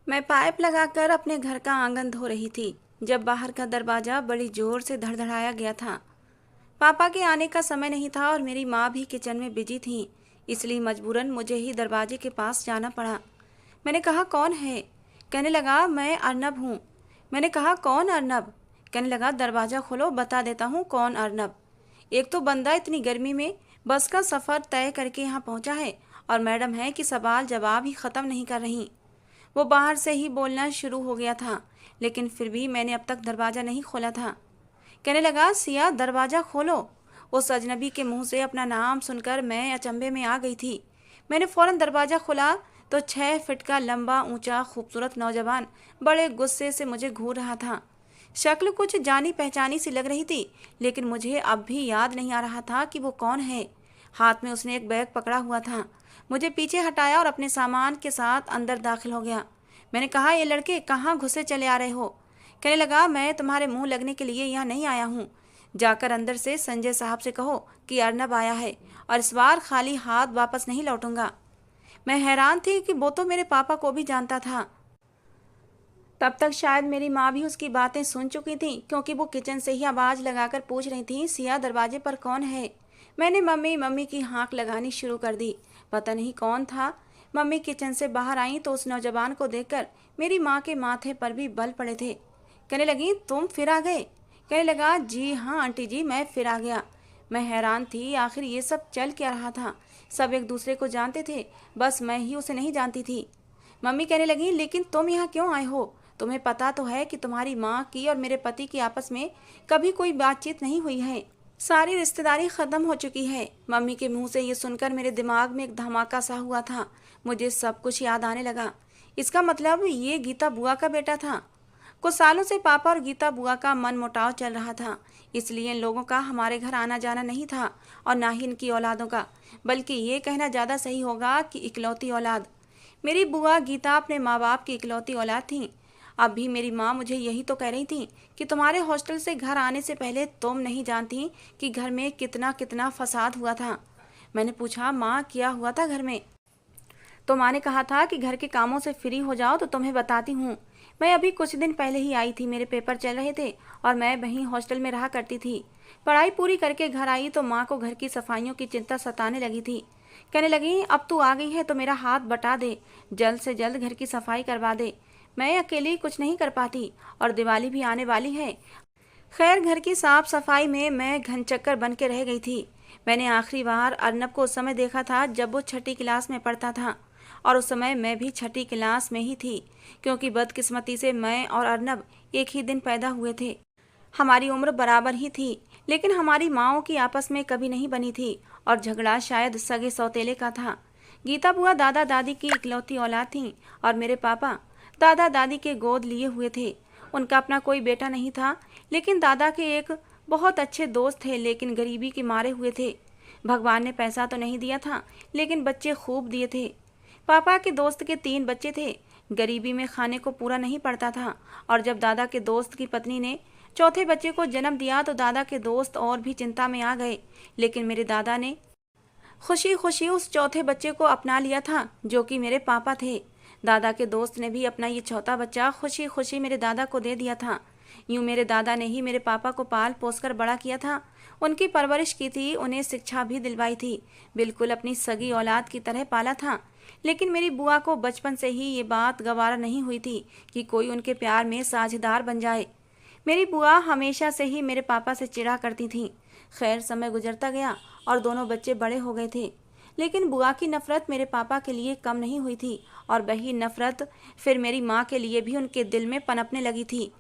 मैं पाइप लगाकर अपने घर का आंगन धो रही थी जब बाहर का दरवाजा बड़ी जोर से धड़धड़ाया गया था। पापा के आने का समय नहीं था और मेरी माँ भी किचन में बिजी थी, इसलिए मजबूरन मुझे ही दरवाजे के पास जाना पड़ा। मैंने कहा कौन है? कहने लगा मैं अर्नब हूँ। मैंने कहा कौन अर्नब? कहने लगा दरवाज़ा खोलो, बता देता हूँ कौन अर्नब। एक तो बंदा इतनी गर्मी में बस का सफ़र तय करके यहाँ पहुँचा है और मैडम है कि सवाल जवाब ही ख़त्म नहीं कर रही। वो बाहर से ही बोलना शुरू हो गया था, लेकिन फिर भी मैंने अब तक दरवाज़ा नहीं खोला था। कहने लगा सिया दरवाज़ा खोलो। उस अजनबी के मुंह से अपना नाम सुनकर मैं अचंभे में आ गई थी। मैंने फौरन दरवाज़ा खोला तो 6 फीट का लंबा ऊंचा खूबसूरत नौजवान बड़े गुस्से से मुझे घूर रहा था। शक्ल कुछ जानी पहचानी सी लग रही थी, लेकिन मुझे अब भी याद नहीं आ रहा था कि वो कौन है। हाथ में उसने एक बैग पकड़ा हुआ था। मुझे पीछे हटाया और अपने सामान के साथ अंदर दाखिल हो गया। मैंने कहा ये लड़के कहाँ घुसे चले आ रहे हो? कहने लगा मैं तुम्हारे मुंह लगने के लिए यहाँ नहीं आया हूँ। जाकर अंदर से संजय साहब से कहो कि अर्नब आया है और इस बार खाली हाथ वापस नहीं लौटूंगा। मैं हैरान थी कि वो तो मेरे पापा को भी जानता था। तब तक शायद मेरी माँ भी उसकी बातें सुन चुकी थी, क्योंकि वो किचन से ही आवाज़ लगाकर पूछ रही थी सिया दरवाजे पर कौन है। मैंने मम्मी मम्मी की हाँक लगानी शुरू कर दी। पता नहीं कौन था। मम्मी किचन से बाहर आई तो उस नौजवान को देखकर मेरी माँ के माथे पर भी बल पड़े थे। कहने लगी तुम फिर आ गए? कहने लगा जी हाँ आंटी जी, मैं फिर आ गया। मैं हैरान थी, आखिर ये सब चल क्या रहा था। सब एक दूसरे को जानते थे, बस मैं ही उसे नहीं जानती थी। मम्मी कहने लगी लेकिन तुम यहाँ क्यों आए हो? तुम्हें पता तो है कि तुम्हारी माँ की और मेरे पति की आपस में कभी कोई बातचीत नहीं हुई है। सारी रिश्तेदारी खत्म हो चुकी है। मम्मी के मुंह से ये सुनकर मेरे दिमाग में एक धमाका सा हुआ था। मुझे सब कुछ याद आने लगा। इसका मतलब ये गीता बुआ का बेटा था। कुछ सालों से पापा और गीता बुआ का मनमुटाव चल रहा था, इसलिए इन लोगों का हमारे घर आना जाना नहीं था और ना ही इनकी औलादों का, बल्कि ये कहना ज़्यादा सही होगा कि इकलौती औलाद। मेरी बुआ गीता अपने माँ बाप की इकलौती औलाद थी। अब भी मेरी माँ मुझे यही तो कह रही थी कि तुम्हारे हॉस्टल से घर आने से पहले तुम नहीं जानती कि घर में कितना कितना फसाद हुआ था। मैंने पूछा माँ क्या हुआ था घर में? तो माँ ने कहा था कि घर के कामों से फ्री हो जाओ तो तुम्हें बताती हूँ। मैं अभी कुछ दिन पहले ही आई थी, मेरे पेपर चल रहे थे और मैं वहीं हॉस्टल में रहा करती थी। पढ़ाई पूरी करके घर आई तो माँ को घर की सफाइयों की चिंता सताने लगी थी। कहने लगी अब तू आ गई है तो मेरा हाथ बटा दे, जल्द से जल्द घर की सफाई करवा दे। मैं अकेली कुछ नहीं कर पाती और दिवाली भी आने वाली है। खैर घर की साफ सफाई में मैं घनचक्कर बन के रह गई थी। मैंने आखिरी बार अर्नब को उस समय देखा था जब वो छठी क्लास में पढ़ता था और उस समय मैं भी छठी क्लास में ही थी, क्योंकि बदकिस्मती से मैं और अर्नब एक ही दिन पैदा हुए थे। हमारी उम्र बराबर ही थी, लेकिन हमारी माँओं की आपस में कभी नहीं बनी थी और झगड़ा शायद सगे सौतेले का था। गीता बुआ दादा दादी की इकलौती औलाद थीं और मेरे पापा दादा दादी के गोद लिए हुए थे। उनका अपना कोई बेटा नहीं था, लेकिन दादा के एक बहुत अच्छे दोस्त थे, लेकिन गरीबी के मारे हुए थे। भगवान ने पैसा तो नहीं दिया था, लेकिन बच्चे खूब दिए थे। पापा के दोस्त के 3 बच्चे थे। गरीबी में खाने को पूरा नहीं पड़ता था और जब दादा के दोस्त की पत्नी ने चौथे बच्चे को जन्म दिया तो दादा के दोस्त और भी चिंता में आ गए, लेकिन मेरे दादा ने खुशी खुशी उस चौथे बच्चे को अपना लिया था, जो कि मेरे पापा थे। दादा के दोस्त ने भी अपना ये चौथा बच्चा खुशी खुशी मेरे दादा को दे दिया था। यूं मेरे दादा ने ही मेरे पापा को पाल पोस कर बड़ा किया था, उनकी परवरिश की थी, उन्हें शिक्षा भी दिलवाई थी, बिल्कुल अपनी सगी औलाद की तरह पाला था। लेकिन मेरी बुआ को बचपन से ही ये बात गवारा नहीं हुई थी कि कोई उनके प्यार में साझेदार बन जाए। मेरी बुआ हमेशा से ही मेरे पापा से चिढ़ा करती थी। खैर समय गुजरता गया और दोनों बच्चे बड़े हो गए थे, लेकिन बुआ की नफरत मेरे पापा के लिए कम नहीं हुई थी और वही नफरत फिर मेरी माँ के लिए भी उनके दिल में पनपने लगी थी।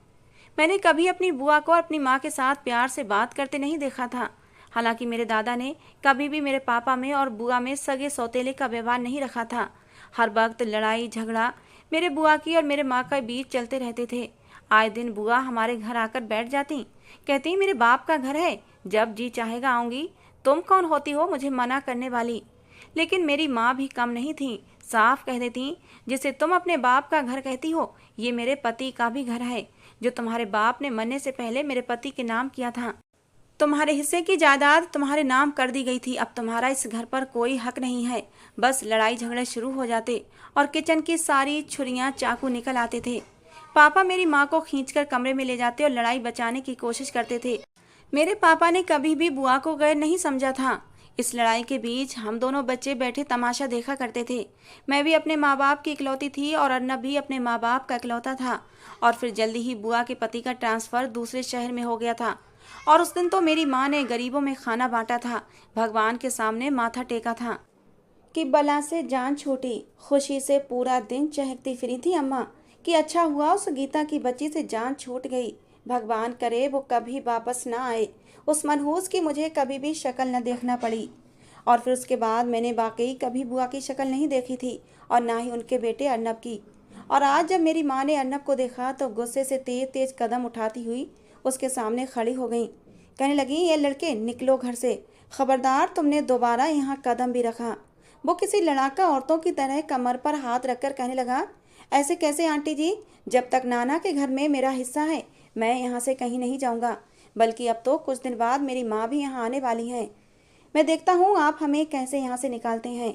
मैंने कभी अपनी बुआ को अपनी माँ के साथ प्यार से बात करते नहीं देखा था। हालांकि मेरे दादा ने कभी भी मेरे पापा में और बुआ में सगे सौतेले का व्यवहार नहीं रखा था। हर वक्त लड़ाई झगड़ा मेरे बुआ की और मेरे माँ के बीच चलते रहते थे। आए दिन बुआ हमारे घर आकर बैठ जाती, कहती मेरे बाप का घर है, जब जी चाहेगा आऊँगी, तुम कौन होती हो मुझे मना करने वाली। लेकिन मेरी माँ भी कम नहीं थी, साफ कह देती जिसे तुम अपने बाप का घर कहती हो, ये मेरे पति का भी घर है, जो तुम्हारे बाप ने मरने से पहले मेरे पति के नाम किया था। तुम्हारे हिस्से की जायदाद तुम्हारे नाम कर दी गई थी। अब तुम्हारा इस घर पर कोई हक नहीं है। बस लड़ाई झगड़े शुरू हो जाते और किचन की सारी छुरियां चाकू निकल आते थे। पापा मेरी माँ को खींचकर कमरे में ले जाते और लड़ाई बचाने की कोशिश करते थे। मेरे पापा ने कभी भी बुआ को गैर नहीं समझा था। इस लड़ाई के बीच हम दोनों बच्चे बैठे तमाशा देखा करते थे। मैं भी अपने माँ बाप की इकलौती थी और अर्नब भी अपने माँ बाप का इकलौता था। और फिर जल्दी ही बुआ के पति का ट्रांसफ़र दूसरे शहर में हो गया था। और उस दिन तो मेरी माँ ने गरीबों में खाना बांटा था, भगवान के सामने माथा टेका था कि बला से जान छूटी। खुशी से पूरा दिन चहकती फिरी थी अम्मा कि अच्छा हुआ उस गीता की बच्ची से जान छूट गई। भगवान करे वो कभी वापस ना आए, उस मनहूस की मुझे कभी भी शक्ल न देखना पड़ी। और फिर उसके बाद मैंने वाकई कभी बुआ की शक्ल नहीं देखी थी और ना ही उनके बेटे अर्नब की। और आज जब मेरी माँ ने अर्नब को देखा तो गुस्से से तेज तेज कदम उठाती हुई उसके सामने खड़ी हो गई। कहने लगी, ये लड़के निकलो घर से, खबरदार तुमने दोबारा यहाँ कदम भी रखा। वो किसी लड़ाका औरतों की तरह कमर पर हाथ रखकर कहने लगा, ऐसे कैसे आंटी जी, जब तक नाना के घर में मेरा हिस्सा है मैं यहाँ से कहीं नहीं जाऊँगा। बल्कि अब तो कुछ दिन बाद मेरी माँ भी यहाँ आने वाली हैं। मैं देखता हूँ आप हमें कैसे यहाँ से निकालते हैं।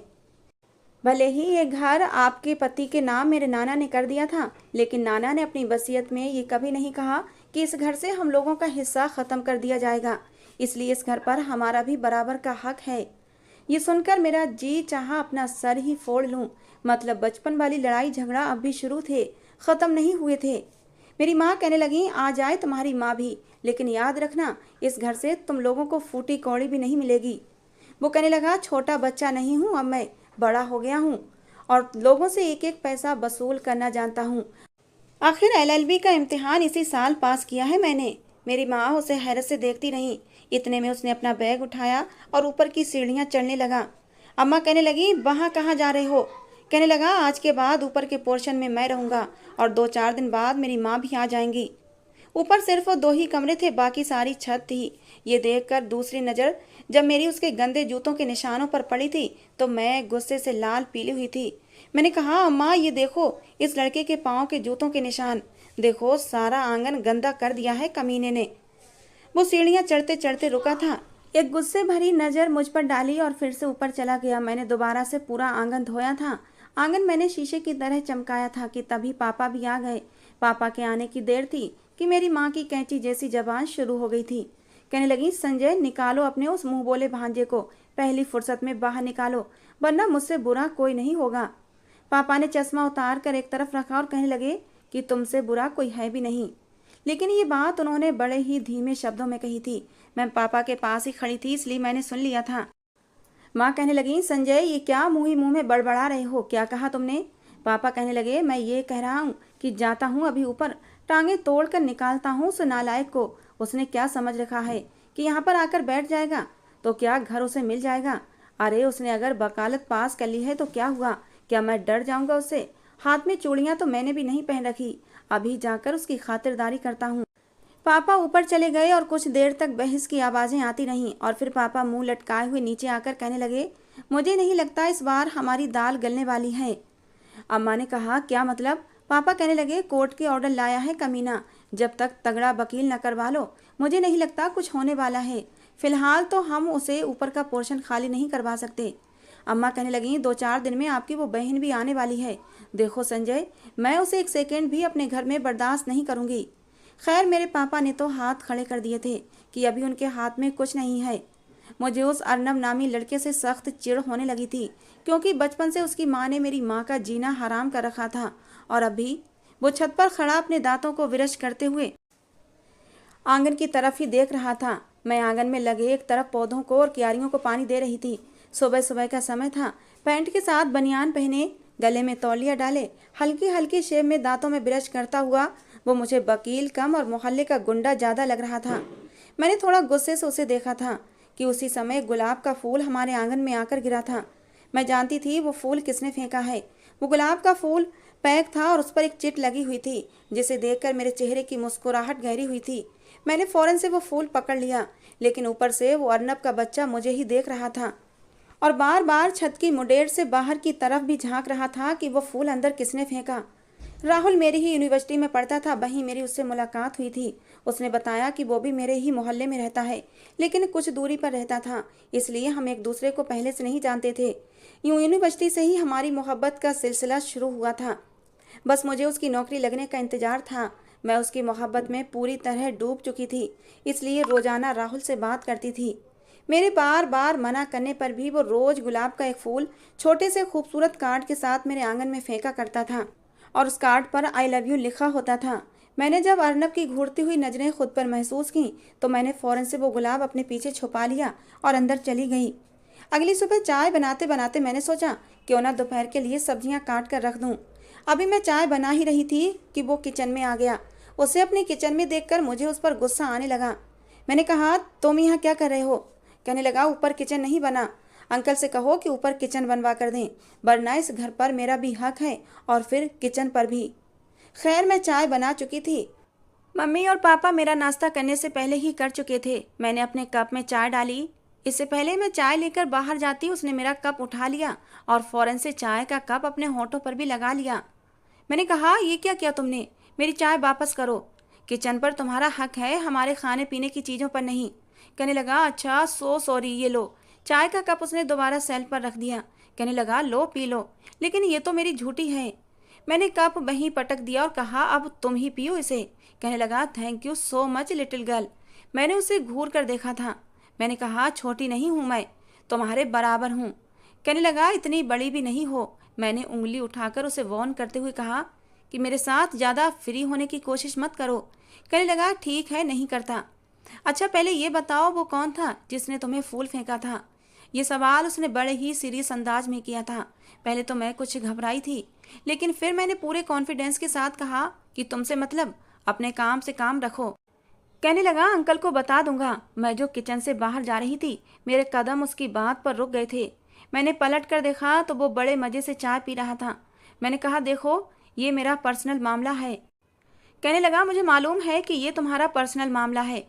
भले ही ये घर आपके पति के नाम मेरे नाना ने कर दिया था, लेकिन नाना ने अपनी वसीयत में ये कभी नहीं कहा कि इस घर से हम लोगों का हिस्सा ख़त्म कर दिया जाएगा। इसलिए इस घर पर हमारा भी बराबर का हक है। ये सुनकर मेरा जी चाहा अपना सर ही फोड़ लूं। मतलब बचपन वाली लड़ाई झगड़ा अब भी शुरू थे, ख़त्म नहीं हुए थे। मेरी माँ कहने लगी, आ जाए तुम्हारी माँ भी, लेकिन याद रखना इस घर से तुम लोगों को फूटी कौड़ी भी नहीं मिलेगी। वो कहने लगा, छोटा बच्चा नहीं हूँ अब मैं, बड़ा हो गया हूँ और लोगों से एक एक पैसा वसूल करना जानता हूँ। आखिर एलएलबी का इम्तिहान इसी साल पास किया है मैंने। मेरी माँ उसे हैरत से देखती रही। इतने में उसने अपना बैग उठाया और ऊपर की सीढ़ियाँ चढ़ने लगा। अम्मा कहने लगी, वहाँ कहाँ जा रहे हो? कहने लगा, आज के बाद ऊपर के पोर्शन में मैं रहूँगा और 2-4 दिन बाद मेरी माँ भी आ जाएंगी। ऊपर सिर्फ वो 2 ही कमरे थे, बाकी सारी छत थी। ये देखकर दूसरी नज़र जब मेरी उसके गंदे जूतों के निशानों पर पड़ी थी तो मैं गुस्से से लाल पीली हुई थी। मैंने कहा, अम्मा ये देखो इस लड़के के पाँव के जूतों के निशान, देखो सारा आंगन गंदा कर दिया है कमीने ने। वो सीढ़ियाँ चढ़ते चढ़ते रुका था, एक गुस्से भरी नज़र मुझ पर डाली और फिर से ऊपर चला गया। मैंने दोबारा से पूरा आंगन धोया था। आंगन मैंने शीशे की तरह चमकाया था कि तभी पापा भी आ गए। पापा के आने की देर थी कि मेरी माँ की कैंची जैसी जबान शुरू हो गई थी। कहने लगी, संजय निकालो अपने उस मुंह बोले भांजे को, पहली फुर्सत में बाहर निकालो, वरना मुझसे बुरा कोई नहीं होगा। पापा ने चश्मा उतार कर एक तरफ रखा और कहने लगे कि तुमसे बुरा कोई है भी नहीं। लेकिन ये बात उन्होंने बड़े ही धीमे शब्दों में कही थी। मैं पापा के पास ही खड़ी थी इसलिए मैंने सुन लिया था। माँ कहने लगी, संजय ये क्या मुँह ही मुँह में बड़बड़ा रहे हो, क्या कहा तुमने? पापा कहने लगे, मैं ये कह रहा हूँ कि जाता हूँ अभी ऊपर, टांगे तोड़ कर निकालता हूँ उस नालायक को। उसने क्या समझ रखा है कि यहाँ पर आकर बैठ जाएगा तो क्या घर उसे मिल जाएगा? अरे उसने अगर वकालत पास कर ली है तो क्या हुआ? क्या मैं डर जाऊँगा उससे? हाथ में चूड़ियाँ तो मैंने भी नहीं पहन रखी, अभी जाकर उसकी खातिरदारी करता हूँ। पापा ऊपर चले गए और कुछ देर तक बहस की आवाज़ें आती रहीं और फिर पापा मुंह लटकाए हुए नीचे आकर कहने लगे, मुझे नहीं लगता इस बार हमारी दाल गलने वाली है। अम्मा ने कहा, क्या मतलब? पापा कहने लगे, कोर्ट के ऑर्डर लाया है कमीना, जब तक तगड़ा वकील न करवा लो मुझे नहीं लगता कुछ होने वाला है। फिलहाल तो हम उसे ऊपर का पोर्शन खाली नहीं करवा सकते। अम्मा कहने लगी, 2-4 दिन में आपकी वो बहन भी आने वाली है। देखो संजय, मैं उसे एक सेकेंड भी अपने घर में बर्दाश्त नहीं करूँगी। खैर मेरे पापा ने तो हाथ खड़े कर दिए थे कि अभी उनके हाथ में कुछ नहीं है। मुझे उस अर्नब नामी लड़के से सख्त चिढ़ होने लगी थी, क्योंकि बचपन से उसकी माँ ने मेरी माँ का जीना हराम कर रखा था। और अभी वो छत पर खड़ा अपने दांतों को विरश करते हुए आंगन की तरफ ही देख रहा था। मैं आंगन में लगे एक तरफ पौधों को और क्यारियों को पानी दे रही थी। सुबह सुबह का समय था। पैंट के साथ बनियान पहने, गले में तौलिया डाले, हल्की हल्की शेव में दांतों में ब्रश करता हुआ वो मुझे वकील कम और मोहल्ले का गुंडा ज़्यादा लग रहा था। मैंने थोड़ा गुस्से से उसे देखा था कि उसी समय गुलाब का फूल हमारे आंगन में आकर गिरा था। मैं जानती थी वो फूल किसने फेंका है। वो गुलाब का फूल पैक था और उस पर एक चिट लगी हुई थी, जिसे देखकर मेरे चेहरे की मुस्कुराहट गहरी हुई थी। मैंने फौरन से वो फूल पकड़ लिया, लेकिन ऊपर से वो अर्नब का बच्चा मुझे ही देख रहा था और बार बार छत की मुडेर से बाहर की तरफ भी झांक रहा था कि वो फूल अंदर किसने फेंका। राहुल मेरी ही यूनिवर्सिटी में पढ़ता था, वहीं मेरी उससे मुलाकात हुई थी। उसने बताया कि वो भी मेरे ही मोहल्ले में रहता है, लेकिन कुछ दूरी पर रहता था, इसलिए हम एक दूसरे को पहले से नहीं जानते थे। यूं यूनिवर्सिटी से ही हमारी मोहब्बत का सिलसिला शुरू हुआ था। बस मुझे उसकी नौकरी लगने का इंतजार था। मैं उसकी मोहब्बत में पूरी तरह डूब चुकी थी, इसलिए रोजाना राहुल से बात करती थी। मेरे बार बार मना करने पर भी वो रोज गुलाब का एक फूल छोटे से खूबसूरत कार्ड के साथ मेरे आंगन में फेंका करता था, और उस कार्ड पर आई लव यू लिखा होता था। मैंने जब अर्नब की घूरती हुई नजरें खुद पर महसूस की, तो मैंने फौरन से वो गुलाब अपने पीछे छुपा लिया और अंदर चली गई। अगली सुबह चाय बनाते बनाते मैंने सोचा क्यों ना दोपहर के लिए सब्जियां काट कर रख दूं। अभी मैं चाय बना ही रही थी कि वो किचन में आ गया। उसे अपने किचन में देखकर मुझे उस पर गुस्सा आने लगा। मैंने कहा, तुम यहाँ क्या कर रहे हो? कहने लगा, ऊपर किचन नहीं बना, अंकल से कहो कि ऊपर किचन बनवा कर दें, वरना इस घर पर मेरा भी हक है और फिर किचन पर भी। खैर, मैं चाय बना चुकी थी। मम्मी और पापा मेरा नाश्ता करने से पहले ही कर चुके थे। मैंने अपने कप में चाय डाली। इससे पहले मैं चाय लेकर बाहर जाती, उसने मेरा कप उठा लिया और फौरन से चाय का कप अपने होठों पर भी लगा लिया। मैंने कहा, ये क्या किया तुमने? मेरी चाय वापस करो। किचन पर तुम्हारा हक है, हमारे खाने पीने की चीज़ों पर नहीं। कहने लगा, अच्छा सो सॉरी, ये लो। चाय का कप उसने दोबारा सेल्फ पर रख दिया। कहने लगा, लो पी लो, लेकिन ये तो मेरी झूठी है। मैंने कप वहीं पटक दिया और कहा, अब तुम ही पियो इसे। कहने लगा, thank you so much little girl. मैंने उसे घूर कर देखा था। मैंने कहा, छोटी नहीं हूँ मैं, तुम्हारे बराबर हूँ। कहने लगा, इतनी बड़ी भी नहीं हो। मैंने उंगली उठाकर उसे वार्न करते हुए कहा कि मेरे साथ ज़्यादा फ्री होने की कोशिश मत करो। कहने लगा, ठीक है, नहीं करता। अच्छा पहले ये बताओ, वो कौन था जिसने तुम्हें फूल फेंका था? ये सवाल उसने बड़े ही सीरियस अंदाज में किया था। पहले तो मैं कुछ घबराई थी, लेकिन फिर मैंने पूरे कॉन्फिडेंस के साथ कहा कि तुमसे मतलब, अपने काम से काम रखो। कहने लगा, अंकल को बता दूंगा। मैं जो किचन से बाहर जा रही थी, मेरे कदम उसकी बात पर रुक गए थे। मैंने पलट कर देखा तो वो बड़े मज़े से चाय पी रहा था। मैंने कहा, देखो ये मेरा पर्सनल मामला है। कहने लगा, मुझे मालूम है कि ये तुम्हारा पर्सनल मामला है,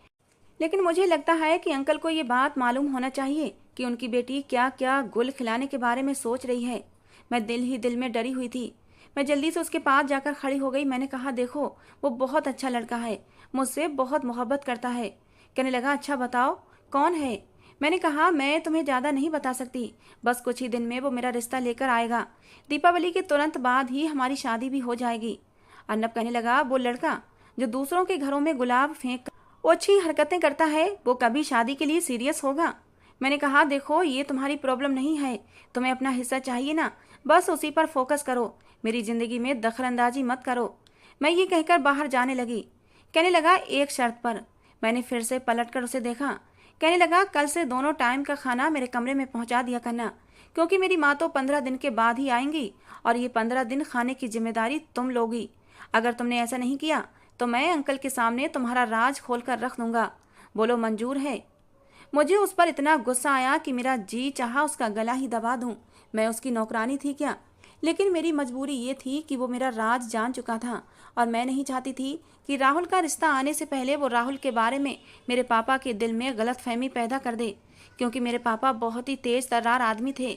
लेकिन मुझे लगता है कि अंकल को ये बात मालूम होना चाहिए कि उनकी बेटी क्या क्या गुल खिलाने के बारे में सोच रही है। मैं दिल ही दिल में डरी हुई थी। मैं जल्दी से उसके पास जाकर खड़ी हो गई। मैंने कहा, देखो वो बहुत अच्छा लड़का है, मुझसे बहुत मोहब्बत करता है। कहने लगा, अच्छा बताओ कौन है? मैंने कहा, मैं तुम्हें ज़्यादा नहीं बता सकती, बस कुछ ही दिन में वो मेरा रिश्ता लेकर आएगा। दीपावली के तुरंत बाद ही हमारी शादी भी हो जाएगी। अर्नब कहने लगा, वो लड़का जो दूसरों के घरों में गुलाब फेंक ओछी हरकतें करता है, वो कभी शादी के लिए सीरियस होगा? मैंने कहा, देखो ये तुम्हारी प्रॉब्लम नहीं है, तुम्हें अपना हिस्सा चाहिए ना, बस उसी पर फोकस करो, मेरी ज़िंदगी में दखलंदाजी मत करो। मैं ये कहकर बाहर जाने लगी। कहने लगा, एक शर्त पर। मैंने फिर से पलट कर उसे देखा। कहने लगा, कल से दोनों टाइम का खाना मेरे कमरे में पहुंचा दिया करना, क्योंकि मेरी माँ तो 15 दिन के बाद ही आएंगी और ये 15 दिन खाने की जिम्मेदारी तुम लोगी। अगर तुमने ऐसा नहीं किया तो मैं अंकल के सामने तुम्हारा राज खोल कर रख दूंगा। बोलो मंजूर है? मुझे उस पर इतना गुस्सा आया कि मेरा जी चाहा उसका गला ही दबा दूं। मैं उसकी नौकरानी थी क्या? लेकिन मेरी मजबूरी ये थी कि वो मेरा राज जान चुका था और मैं नहीं चाहती थी कि राहुल का रिश्ता आने से पहले वो राहुल के बारे में मेरे पापा के दिल में गलतफहमी पैदा कर दे, क्योंकि मेरे पापा बहुत ही तेज तर्रार आदमी थे।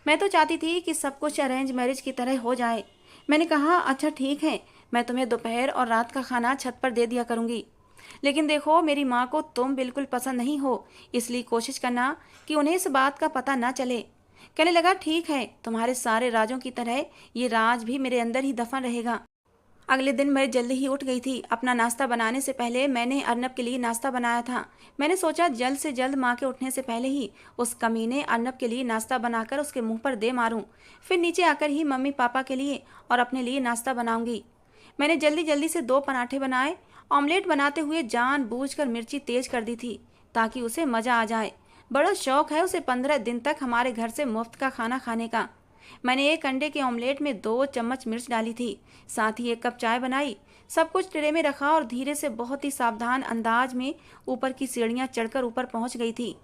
मैं तो चाहती थी कि सब कुछ अरेंज मैरिज की तरह हो जाए। मैंने कहा, अच्छा ठीक है, मैं तुम्हें दोपहर और रात का खाना छत पर दे दिया करूँगी, लेकिन देखो मेरी माँ को तुम बिल्कुल पसंद नहीं हो, इसलिए कोशिश करना कि उन्हें इस बात का पता ना चले। कहने लगा, ठीक है, तुम्हारे सारे राजों की तरह ये राज भी मेरे अंदर ही दफन रहेगा। अगले दिन मैं जल्दी ही उठ गई थी। अपना नाश्ता बनाने से पहले मैंने अर्नब के लिए नाश्ता बनाया था। मैंने सोचा जल्द से जल्द माँ के उठने से पहले ही उस कमीने अर्नब के लिए नाश्ता बनाकर उसके मुंह पर दे मारूं, फिर नीचे आकर ही मम्मी पापा के लिए और अपने लिए नाश्ता बनाऊंगी। मैंने जल्दी जल्दी से 2 पराठे बनाए। ऑमलेट बनाते हुए जानबूझकर मिर्ची तेज कर दी थी ताकि उसे मज़ा आ जाए। बड़ा शौक है उसे 15 दिन तक हमारे घर से मुफ्त का खाना खाने का। मैंने एक अंडे के ऑमलेट में 2 चम्मच मिर्च डाली थी, साथ ही 1 कप चाय बनाई। सब कुछ ट्रे में रखा और धीरे से बहुत ही सावधान अंदाज में ऊपर की सीढ़ियाँ चढ़कर ऊपर पहुँच गई थी।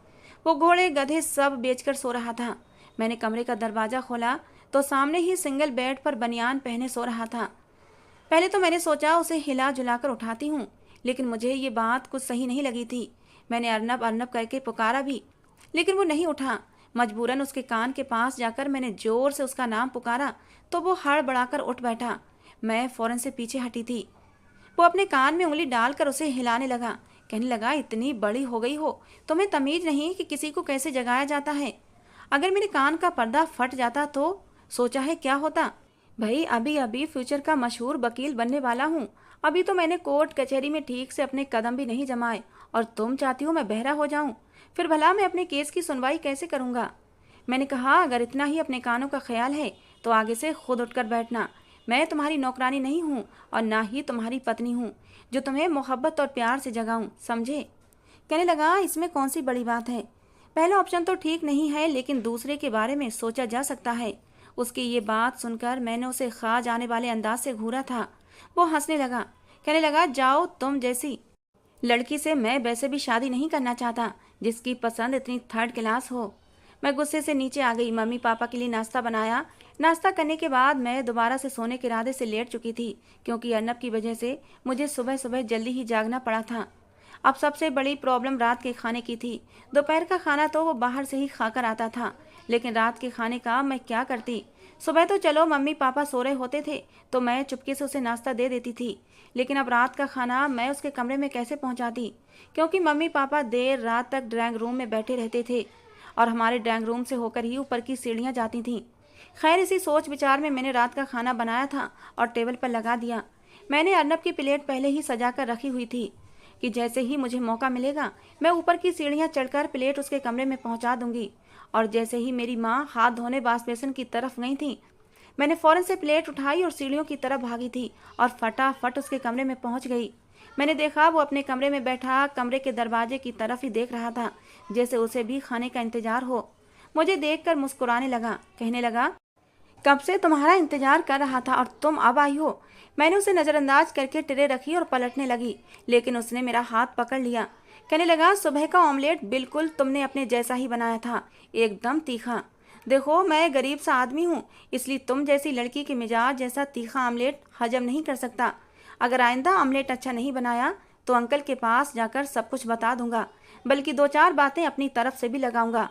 वो घोड़े गधे सब बेचकर सो रहा था। मैंने कमरे का दरवाज़ा खोला तो सामने ही सिंगल बेड पर बनियान पहने सो रहा था। पहले तो मैंने सोचा उसे हिला जुलाकर उठाती हूँ, लेकिन मुझे ये बात कुछ सही नहीं लगी थी। मैंने अर्नब अर्नब करके पुकारा भी, लेकिन वो नहीं उठा। मजबूरन उसके कान के पास जाकर मैंने जोर से उसका नाम पुकारा तो वो हड़बड़ाकर उठ बैठा। मैं फौरन से पीछे हटी थी। वो अपने कान में उंगली डालकर उसे हिलाने लगा। कहने लगा, इतनी बड़ी हो गई हो, तुम्हें तमीज नहीं कि किसी को कैसे जगाया जाता है। अगर मेरे कान का पर्दा फट जाता तो सोचा है क्या होता। भाई अभी अभी फ्यूचर का मशहूर वकील बनने वाला हूँ। अभी तो मैंने कोर्ट कचहरी में ठीक से अपने कदम भी नहीं जमाए और तुम चाहती हो मैं बहरा हो जाऊं। फिर भला मैं अपने केस की सुनवाई कैसे करूंगा। मैंने कहा, अगर इतना ही अपने कानों का ख्याल है तो आगे से खुद उठकर बैठना। मैं तुम्हारी नौकरानी नहीं हूँ और ना ही तुम्हारी पत्नी हूँ जो तुम्हें मोहब्बत और प्यार से जगाऊं, समझे। कहने लगा, इसमें कौन सी बड़ी बात है। पहला ऑप्शन तो ठीक नहीं है, लेकिन दूसरे के बारे में सोचा जा सकता है। उसकी ये बात सुनकर मैंने उसे खा जाने वाले अंदाज से घूरा था। वो हंसने लगा। कहने लगा, जाओ, तुम जैसी लड़की से मैं वैसे भी शादी नहीं करना चाहता जिसकी पसंद इतनी थर्ड क्लास हो। मैं गुस्से से नीचे आ गई। मम्मी पापा के लिए नाश्ता बनाया। नाश्ता करने के बाद मैं दोबारा से सोने के इरादे से लेट चुकी थी, क्योंकि अर्नब की वजह से मुझे सुबह सुबह जल्दी ही जागना पड़ा था। अब सबसे बड़ी प्रॉब्लम रात के खाने की थी। दोपहर का खाना तो वो बाहर से ही खाकर आता था, लेकिन रात के खाने का मैं क्या करती। सुबह तो चलो मम्मी पापा सो रहे होते थे तो मैं चुपके से उसे नाश्ता दे देती थी, लेकिन अब रात का खाना मैं उसके कमरे में कैसे पहुंचाती, क्योंकि मम्मी पापा देर रात तक ड्राइंग रूम में बैठे रहते थे और हमारे ड्राइंग रूम से होकर ही ऊपर की सीढ़ियाँ जाती थीं। खैर, इसी सोच विचार में मैंने रात का खाना बनाया था और टेबल पर लगा दिया। मैंने अर्नब की प्लेट पहले ही सजा कर रखी हुई थी कि जैसे ही मुझे मौका मिलेगा मैं ऊपर की सीढ़ियाँ चढ़कर प्लेट उसके कमरे में पहुंचा दूंगी। और जैसे ही मेरी माँ हाथ धोने वॉश बेसिन की तरफ गई थी, मैंने फौरन से प्लेट उठाई और सीढ़ियों की तरफ भागी थी और फटाफट उसके कमरे में पहुंच गई। मैंने देखा वो अपने कमरे में बैठा कमरे के दरवाजे की तरफ ही देख रहा था, जैसे उसे भी खाने का इंतजार हो। मुझे देखकर मुस्कुराने लगा। कहने लगा, कब से तुम्हारा इंतजार कर रहा था और तुम अब आई हो। मैंने उसे नज़रअंदाज करके ट्रे रखी और पलटने लगी, लेकिन उसने मेरा हाथ पकड़ लिया। कहने लगा, सुबह का ऑमलेट बिल्कुल तुमने अपने जैसा ही बनाया था, एकदम तीखा। देखो, मैं गरीब सा आदमी हूँ, इसलिए तुम जैसी लड़की के मिजाज जैसा तीखा ऑमलेट हजम नहीं कर सकता। अगर आइंदा ऑमलेट अच्छा नहीं बनाया तो अंकल के पास जाकर सब कुछ बता दूंगा, बल्कि 2-4 बातें अपनी तरफ से भी लगाऊंगा।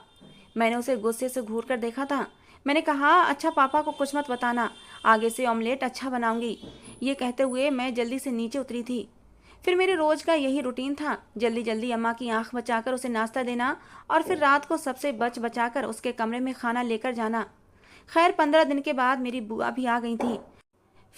मैंने उसे गुस्से से घूर कर देखा था। मैंने कहा, अच्छा पापा को कुछ मत बताना, आगे से ऑमलेट अच्छा बनाऊंगी। ये कहते हुए मैं जल्दी से नीचे उतरी थी। फिर मेरे रोज का यही रूटीन था, जल्दी जल्दी अम्मा की आंख बचाकर उसे नाश्ता देना और फिर रात को सबसे बचाकर उसके कमरे में खाना लेकर जाना। खैर, 15 दिन के बाद मेरी बुआ भी आ गई थी।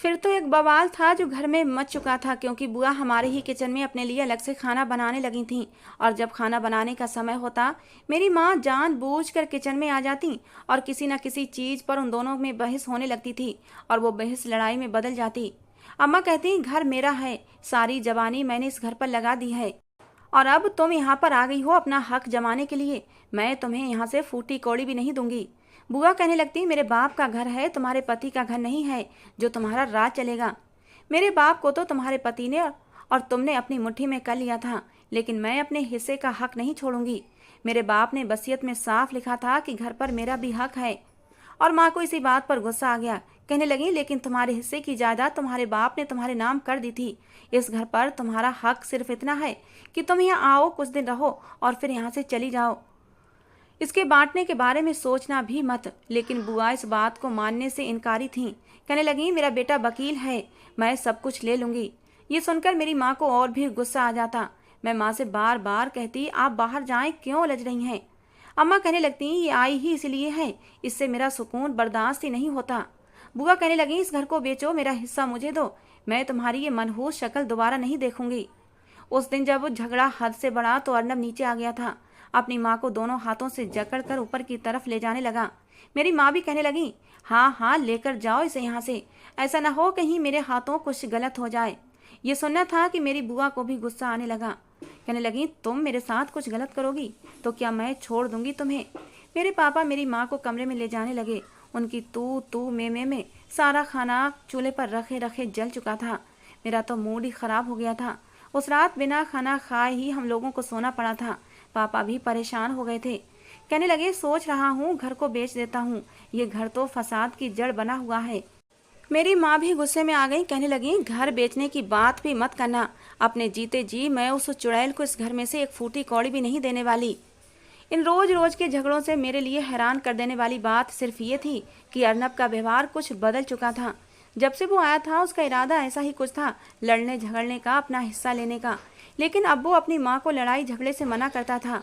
फिर तो एक बवाल था जो घर में मच चुका था, क्योंकि बुआ हमारे ही किचन में अपने लिए अलग से खाना बनाने लगी थीं। और जब खाना बनाने का समय होता, मेरी माँ जानबूझकर किचन में आ जाती और किसी न किसी चीज़ पर उन दोनों में बहस होने लगती थी और वो बहस लड़ाई में बदल जाती। अम्मा कहती, घर मेरा है, सारी जवानी मैंने इस घर पर लगा दी है और अब तुम यहाँ पर आ गई हो अपना हक जमाने के लिए। मैं तुम्हें यहाँ से फूटी कौड़ी भी नहीं दूंगी। बुआ कहने लगती, मेरे बाप का घर है, तुम्हारे पति का घर नहीं है जो तुम्हारा राज चलेगा। मेरे बाप को तो तुम्हारे पति ने और तुमने अपनी मुट्ठी में कर लिया था, लेकिन मैं अपने हिस्से का हक नहीं छोड़ूंगी। मेरे बाप ने वसीयत में साफ लिखा था कि घर पर मेरा भी हक है। और माँ को इसी बात पर गुस्सा आ गया। कहने लगी, लेकिन तुम्हारे हिस्से की जायदाद तुम्हारे बाप ने तुम्हारे नाम कर दी थी। इस घर पर तुम्हारा हक सिर्फ इतना है कि तुम यहाँ आओ, कुछ दिन रहो और फिर यहाँ से चली जाओ। इसके बांटने के बारे में सोचना भी मत। लेकिन बुआ इस बात को मानने से इनकारी थीं। कहने लगी, मेरा बेटा वकील है, मैं सब कुछ ले लूंगी। ये सुनकर मेरी माँ को और भी गुस्सा आ जाता। मैं माँ से बार बार कहती, आप बाहर जाएं, क्यों उलझ रही हैं। अम्मा कहने लगती, ये आई ही इसलिए है, इससे मेरा सुकून बर्दाश्त ही नहीं होता। बुआ कहने लगी, इस घर को बेचो, मेरा हिस्सा मुझे दो, मैं तुम्हारी ये मनहूस शक्ल दोबारा नहीं देखूंगी। उस दिन जब झगड़ा हद से बढ़ा तो अर्नब नीचे आ गया था। अपनी माँ को दोनों हाथों से जकड़कर ऊपर की तरफ ले जाने लगा। मेरी माँ भी कहने लगी, हाँ हाँ, लेकर जाओ इसे यहाँ से, ऐसा ना हो कहीं मेरे हाथों कुछ गलत हो जाए। ये सुनना था कि मेरी बुआ को भी गुस्सा आने लगा। कहने लगी, तुम मेरे साथ कुछ गलत करोगी तो क्या मैं छोड़ दूंगी तुम्हें। मेरे पापा मेरी माँ को कमरे में ले जाने लगे। उनकी तू तू में सारा खाना चूल्हे पर रखे रखे जल चुका था। मेरा तो मूड ही खराब हो गया था। उस रात बिना खाना खाए ही हम लोगों को सोना पड़ा था। पापा भी परेशान हो गए थे। कहने लगे, सोच रहा हूँ घर को बेच देता हूँ, ये घर तो फसाद की जड़ बना हुआ है। मेरी माँ भी गुस्से में आ गई। कहने लगी, घर बेचने की बात भी मत करना, अपने जीते जी मैं उस चुड़ैल को इस घर में से एक फूटी कौड़ी भी नहीं देने वाली। इन रोज रोज के झगड़ों से मेरे लिए हैरान कर देने वाली बात सिर्फ ये थी कि अर्नब का व्यवहार कुछ बदल चुका था। जब से वो आया था उसका इरादा ऐसा ही कुछ था, लड़ने झगड़ने का, अपना हिस्सा लेने का। लेकिन अब वो अपनी माँ को लड़ाई झगड़े से मना करता था।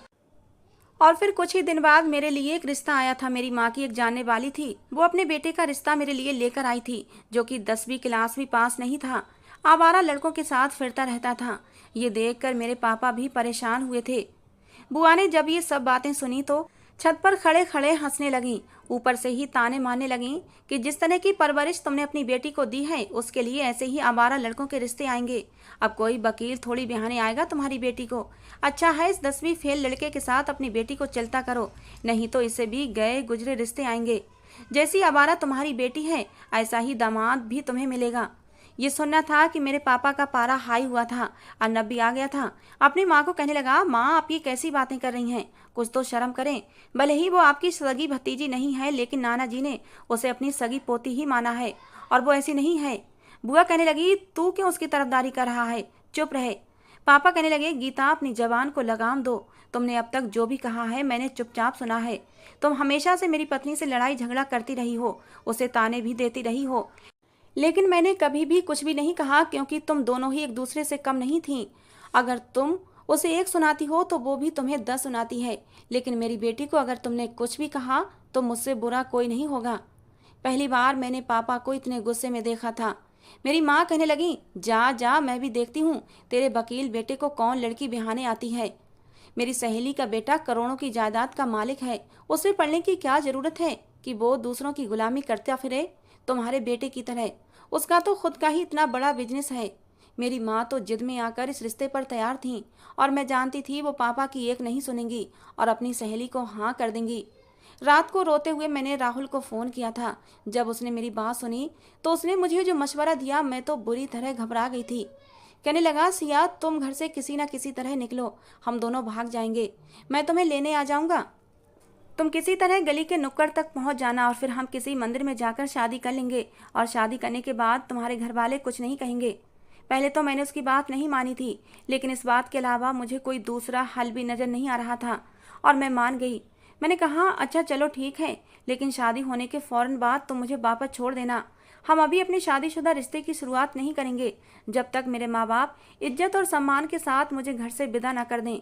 और फिर कुछ ही दिन बाद मेरे लिए एक रिश्ता आया था। मेरी माँ की एक जानने वाली थी, वो अपने बेटे का रिश्ता मेरे लिए लेकर आई थी, जो कि 10वीं क्लास भी पास नहीं था, आवारा लड़कों के साथ फिरता रहता था। ये देखकर मेरे पापा भी परेशान हुए थे। बुआ ने जब ये सब बातें सुनी तो छत पर खड़े खड़े हंसने लगी, ऊपर से ही ताने मारने लगी कि जिस तरह की परवरिश तुमने अपनी बेटी को दी है उसके लिए ऐसे ही आवारा लड़कों के रिश्ते आएंगे। अब कोई वकील थोड़ी बिहाने आएगा तुम्हारी बेटी को। अच्छा है इस 10वीं फेल लड़के के साथ अपनी बेटी को चलता करो, नहीं तो इसे भी गए गुजरे रिश्ते आएंगे। जैसी आवारा तुम्हारी बेटी है ऐसा ही दामाद भी तुम्हें मिलेगा। ये सुनना था कि मेरे पापा का पारा हाई हुआ था, अर्नब भी आ गया था। अपनी माँ को कहने लगा, माँ आप ये कैसी बातें कर रही हैं, कुछ तो शर्म करें। भले ही वो आपकी सगी भतीजी नहीं है, लेकिन नाना जी ने उसे अपनी सगी पोती ही माना है, और वो ऐसी नहीं है। बुआ कहने लगी, तू क्यों उसकी तरफदारी कर रहा है, चुप रहे। पापा कहने लगे, गीता अपनी जबान को लगाम दो, तुमने अब तक जो भी कहा है मैंने चुपचाप सुना है। तुम हमेशा से मेरी पत्नी से लड़ाई झगड़ा करती रही हो, उसे ताने भी देती रही हो, लेकिन मैंने कभी भी कुछ भी नहीं कहा, क्योंकि तुम दोनों ही एक दूसरे से कम नहीं थीं। अगर तुम उसे एक सुनाती हो तो वो भी तुम्हें 10 सुनाती है, लेकिन मेरी बेटी को अगर तुमने कुछ भी कहा तो मुझसे बुरा कोई नहीं होगा। पहली बार मैंने पापा को इतने गुस्से में देखा था। मेरी माँ कहने लगी, जा जा मैं भी देखती हूँ तेरे वकील बेटे को कौन लड़की बिहाने आती है। मेरी सहेली का बेटा करोड़ों की जायदाद का मालिक है, उसे पढ़ने की क्या जरूरत है कि वो दूसरों की गुलामी करता फिरे तुम्हारे बेटे की तरह। उसका तो खुद का ही इतना बड़ा बिजनेस है। मेरी माँ तो जिद में आकर इस रिश्ते पर तैयार थी, और मैं जानती थी वो पापा की एक नहीं सुनेंगी और अपनी सहेली को हाँ कर देंगी। रात को रोते हुए मैंने राहुल को फ़ोन किया था। जब उसने मेरी बात सुनी तो उसने मुझे जो मशवरा दिया, मैं तो बुरी तरह घबरा गई थी। कहने लगा, सिया तुम घर से किसी न किसी तरह निकलो, हम दोनों भाग जाएंगे, मैं तुम्हें लेने आ जाऊंगा। तुम किसी तरह गली के नुक्कड़ तक पहुंच जाना और फिर हम किसी मंदिर में जाकर शादी कर लेंगे, और शादी करने के बाद तुम्हारे घर वाले कुछ नहीं कहेंगे। पहले तो मैंने उसकी बात नहीं मानी थी, लेकिन इस बात के अलावा मुझे कोई दूसरा हल भी नज़र नहीं आ रहा था, और मैं मान गई। मैंने कहा, अच्छा चलो ठीक है, लेकिन शादी होने के फ़ौरन बाद तुम मुझे वापस छोड़ देना। हम अभी अपने शादीशुदा रिश्ते की शुरुआत नहीं करेंगे जब तक मेरे माँ बाप इज्जत और सम्मान के साथ मुझे घर से विदा ना कर दें।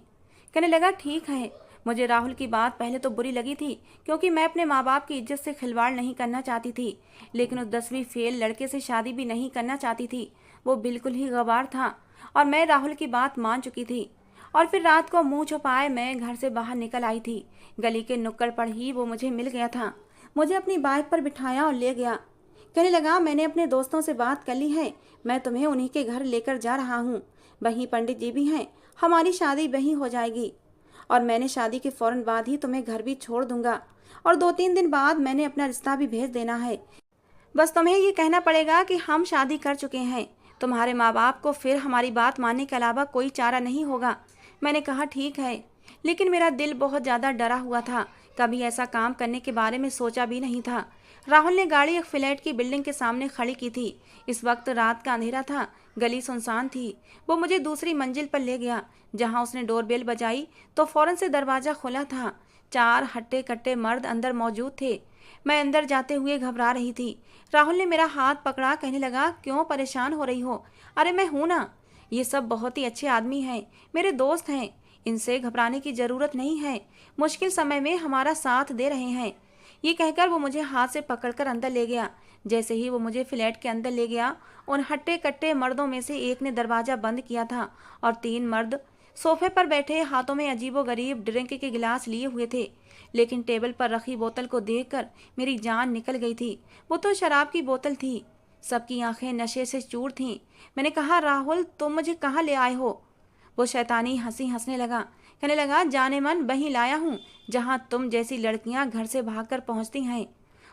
कहने लगा, ठीक है। मुझे राहुल की बात पहले तो बुरी लगी थी, क्योंकि मैं अपने माँ बाप की इज्जत से खिलवाड़ नहीं करना चाहती थी, लेकिन उस 10वीं फेल लड़के से शादी भी नहीं करना चाहती थी। वो बिल्कुल ही गवार था, और मैं राहुल की बात मान चुकी थी। और फिर रात को मुंह छुपाए मैं घर से बाहर निकल आई थी। गली के नुक्कड़ पर ही वो मुझे मिल गया था, मुझे अपनी बाइक पर बिठाया और ले गया। कहने लगा, मैंने अपने दोस्तों से बात कर ली है, मैं तुम्हें उन्हीं के घर लेकर जा रहा हूँ। वहीं पंडित जी भी हैं, हमारी शादी वहीं हो जाएगी, और मैंने शादी के फौरन बाद ही तुम्हें घर भी छोड़ दूंगा, और 2-3 दिन बाद मैंने अपना रिश्ता भी भेज देना है। बस तुम्हें ये कहना पड़ेगा कि हम शादी कर चुके हैं। तुम्हारे माँ बाप को फिर हमारी बात मानने के अलावा कोई चारा नहीं होगा। मैंने कहा, ठीक है, लेकिन मेरा दिल बहुत ज़्यादा डरा हुआ था, कभी ऐसा काम करने के बारे में सोचा भी नहीं था। राहुल ने गाड़ी एक फ्लैट की बिल्डिंग के सामने खड़ी की थी। इस वक्त रात का अंधेरा था, गली सुनसान थी। वो मुझे दूसरी मंजिल पर ले गया। जहां उसने डोरबेल बजाई तो फौरन से दरवाज़ा खुला था। 4 हट्टे कट्टे मर्द अंदर मौजूद थे। मैं अंदर जाते हुए घबरा रही थी। राहुल ने मेरा हाथ पकड़ा, कहने लगा, क्यों परेशान हो रही हो? अरे मैं हूं ना, ये सब बहुत ही अच्छे आदमी हैं, मेरे दोस्त हैं, इनसे घबराने की ज़रूरत नहीं है, मुश्किल समय में हमारा साथ दे रहे हैं। ये कहकर वो मुझे हाथ से पकड़कर अंदर ले गया। जैसे ही वो मुझे फ्लैट के अंदर ले गया, उन हट्टे कट्टे मर्दों में से एक ने दरवाज़ा बंद किया था, और 3 मर्द सोफे पर बैठे हाथों में अजीबोगरीब ड्रिंक के गिलास लिए हुए थे। लेकिन टेबल पर रखी बोतल को देखकर मेरी जान निकल गई थी। वो तो शराब की बोतल थी। सबकी आंखें नशे से चूर थीं। मैंने कहा, राहुल तुम मुझे कहाँ ले आए हो? वो शैतानी हंसी हंसने लगा। कहने लगा, जाने मन वहीं लाया हूँ जहाँ तुम जैसी लड़कियाँ घर से भागकर पहुँचती हैं।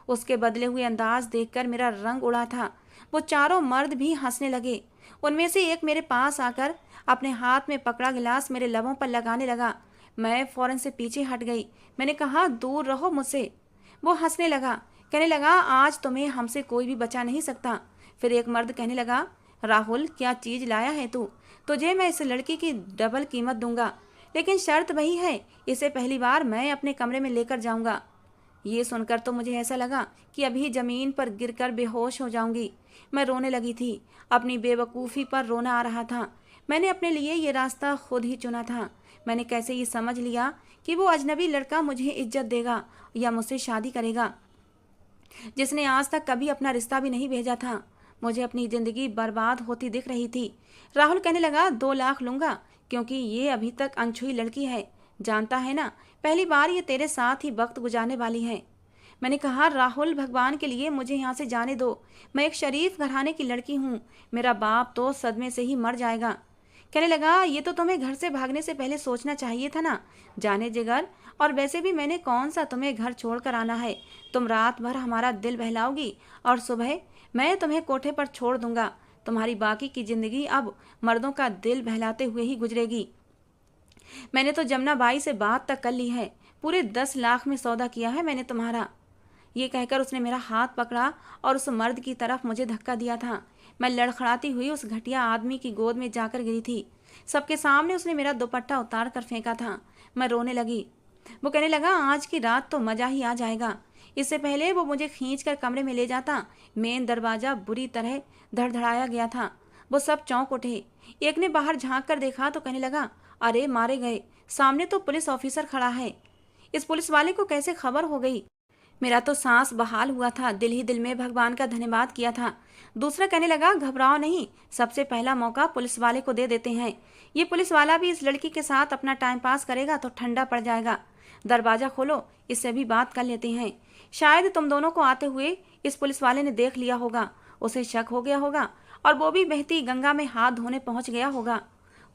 उसके बदले हुए अंदाज देखकर मेरा रंग उड़ा था। वो चारों मर्द भी हंसने लगे। उनमें से एक मेरे पास आकर अपने हाथ में पकड़ा गिलास मेरे लबों पर लगाने लगा। मैं फौरन से पीछे हट गई। मैंने कहा, दूर रहो मुझसे। वो हंसने लगा। कहने लगा, आज तुम्हें हमसे कोई भी बचा नहीं सकता। फिर एक मर्द कहने लगा, राहुल क्या चीज़ लाया है तू? तुझे मैं इस लड़की की डबल कीमत दूंगा, लेकिन शर्त वही है, इसे पहली बार मैं अपने कमरे में लेकर जाऊंगा। ये सुनकर तो मुझे ऐसा लगा कि अभी जमीन पर गिरकर बेहोश हो जाऊंगी। मैं रोने लगी थी। अपनी बेवकूफ़ी पर रोना आ रहा था। मैंने अपने लिए ये रास्ता खुद ही चुना था। मैंने कैसे ये समझ लिया कि वो अजनबी लड़का मुझे इज्जत देगा या मुझसे शादी करेगा, जिसने आज तक कभी अपना रिश्ता भी नहीं भेजा था। मुझे अपनी ज़िंदगी बर्बाद होती दिख रही थी। राहुल कहने लगा, 2 लाख लूँगा, क्योंकि ये अभी तक अनछुई लड़की है। जानता है ना, पहली बार ये तेरे साथ ही वक्त गुजारने वाली है। मैंने कहा, राहुल भगवान के लिए मुझे यहाँ से जाने दो। मैं एक शरीफ घराने की लड़की हूँ। मेरा बाप तो सदमे से ही मर जाएगा। कहने लगा, ये तो तुम्हें घर से भागने से पहले सोचना चाहिए था ना। जाने जिगर, और वैसे भी मैंने कौन सा तुम्हें घर छोड़कर आना है। तुम रात भर हमारा दिल बहलाओगी और सुबह मैं तुम्हें कोठे पर छोड़ दूंगा। तुम्हारी बाकी की जिंदगी अब मर्दों का दिल बहलाते हुए ही गुजरेगी। मैंने तो जमुना बाई से बात तक कर ली है। पूरे 10 लाख में सौदा किया है मैंने तुम्हारा। ये कहकर उसने मेरा हाथ पकड़ा और उस मर्द की तरफ मुझे धक्का दिया था। मैं लड़खड़ाती हुई उस घटिया आदमी की गोद में जाकर गिरी थी। सबके सामने उसने मेरा दुपट्टा उतार कर फेंका था। मैं रोने लगी। वो कहने लगा, आज की रात तो मजा ही आ जाएगा। इससे पहले वो मुझे खींचकर कमरे में ले जाता। मेन दरवाजा बुरी तरह धड़धड़ाया गया था। वो सब चौंक उठे। एक ने बाहर झांक कर देखा तो कहने लगा, अरे मारे गए, सामने तो पुलिस ऑफिसर खड़ा है। इस पुलिस वाले को कैसे खबर हो गई? मेरा तो सांस बहाल हुआ था। दिल ही दिल में भगवान का धन्यवाद किया था। दूसरा कहने लगा, घबराओ नहीं, सबसे पहला मौका पुलिस वाले को दे देते हैं। ये पुलिस वाला भी इस लड़की के साथ अपना टाइम पास करेगा तो ठंडा पड़ जाएगा। दरवाजा खोलो, इससे भी बात कर लेते हैं। शायद तुम दोनों को आते हुए इस पुलिस वाले ने देख लिया होगा। उसे शक हो गया होगा और वो भी बहती गंगा में हाथ धोने पहुंच गया होगा।